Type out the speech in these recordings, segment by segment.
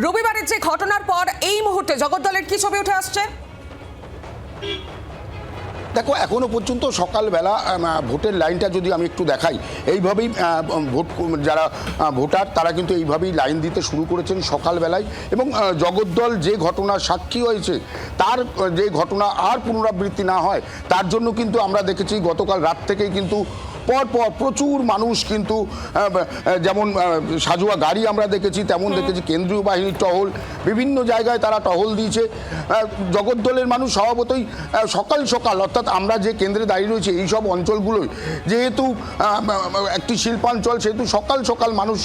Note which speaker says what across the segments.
Speaker 1: রবিবারের যে ঘটনার পর এই মুহূর্তে জগদ্দলের কি ছবি উঠে আসছে?
Speaker 2: দেখো, এখনো পর্যন্ত সকালবেলা ভোটের লাইনটা যদি আমি একটু দেখাই, এইভাবেই ভোট যারা ভোটার তারা কিন্তু এইভাবেই লাইন দিতে শুরু করেছেন সকালবেলায়। এবং জগদ্দল যে ঘটনার সাক্ষী হয়েছে, তার যে ঘটনা আর পুনরাবৃত্তি না হয় তার জন্য কিন্তু আমরা দেখেছি গতকাল রাত থেকেই কিন্তু পরপর প্রচুর মানুষ কিন্তু যেমন সাজোয়া গাড়ি আমরা দেখেছি, তেমন দেখেছি কেন্দ্রীয় বাহিনীর টহল, বিভিন্ন জায়গায় তারা টহল দিয়েছে। জগদ্দলের মানুষ স্বভাবতই সকাল সকাল, অর্থাৎ আমরা যে কেন্দ্রে দাঁড়িয়ে রয়েছে এই সব অঞ্চলগুলোই যেহেতু একটি শিল্পাঞ্চল, সেহেতু সকাল সকাল মানুষ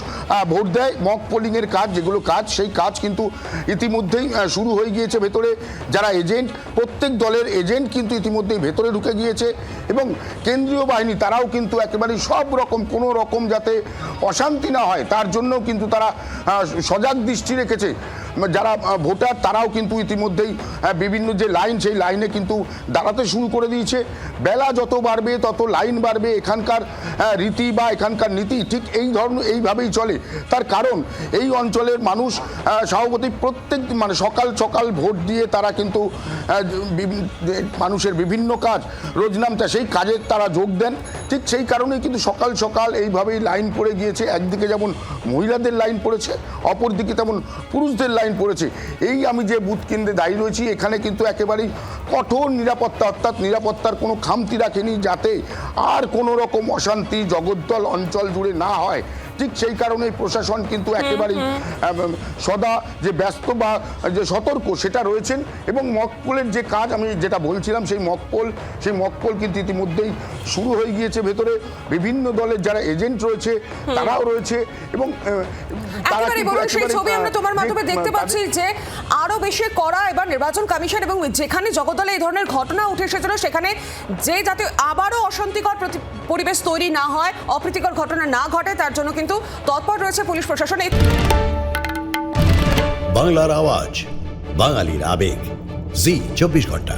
Speaker 2: ভোট দেয়। মক পোলিংয়ের কাজ, যেগুলো কাজ, সেই কাজ কিন্তু ইতিমধ্যেই শুরু হয়ে গিয়েছে। ভেতরে যারা এজেন্ট, প্রত্যেক দলের এজেন্ট কিন্তু ইতিমধ্যেই ভেতরে ঢুকে গিয়েছে এবং কেন্দ্রীয় বাহিনী তারাও কিন্তু একেবারে সব রকম, কোনো রকম যাতে অশান্তি না হয় তার জন্য কিন্তু তারা সজাগ দৃষ্টি রেখেছে। যারা ভোটার তারাও কিন্তু ইতিমধ্যেই বিভিন্ন যে লাইন, সেই লাইনে কিন্তু দাঁড়াতে শুরু করে দিয়েছে। বেলা যত বাড়বে তত লাইন বাড়বে। এখানকার রীতি বা এখানকার নীতি ঠিক এই ধরনের এইভাবেই চলে। তার কারণ এই অঞ্চলের মানুষ স্বভাবতই প্রত্যেক সকাল সকাল ভোট দিয়ে তারা কিন্তু মানুষের বিভিন্ন কাজ, রোজনামচা, সেই কাজে তারা যোগ দেন। ঠিক সেই কারণেই কিন্তু সকাল সকাল এইভাবেই লাইন পড়ে গিয়েছে। একদিকে যেমন মহিলাদের লাইন পড়েছে, অপরদিকে তেমন পুরুষদের লাইন পড়েছে। এই আমি যে বুথ কেন্দ্রে দাঁড়িয়ে রয়েছি, এখানে কিন্তু একেবারেই কঠোর নিরাপত্তা, অর্থাৎ নিরাপত্তার কোনো খামতি রাখেনি যাতে আর কোনো রকম অশান্তি জগদ্দল অঞ্চল জুড়ে না হয়। ঠিক সেই কারণে প্রশাসন কিন্তু একেবারেই সদা যে ব্যস্ত বা যে সতর্ক সেটা রয়েছেন। এবং মকপোলের যে কাজ আমি যেটা বলছিলাম, সেই মকপোল কিন্তু ইতিমধ্যেই শুরু হয়ে গিয়েছে। ভেতরে বিভিন্ন দলের যারা এজেন্ট রয়েছে তারাও রয়েছে এবং
Speaker 1: সেই ছবি আমরা তোমার মাধ্যমে দেখতে পাচ্ছি যে আরো বেশি কড়া এবার নির্বাচন কমিশন, এবং যেখানে জগদ্দলে এই ধরনের ঘটনা উঠে এসেছিল সেখানে যে যাতে আবারও অশান্তিকর পরিবেশ তৈরি না হয়, অপ্রীতিকর ঘটনা না ঘটে, তার জন্য কিন্তু তৎপর রয়েছে পুলিশ প্রশাসন।
Speaker 3: বাংলার আওয়াজ, বাঙালির আবেগ, জি 24 ঘন্টা।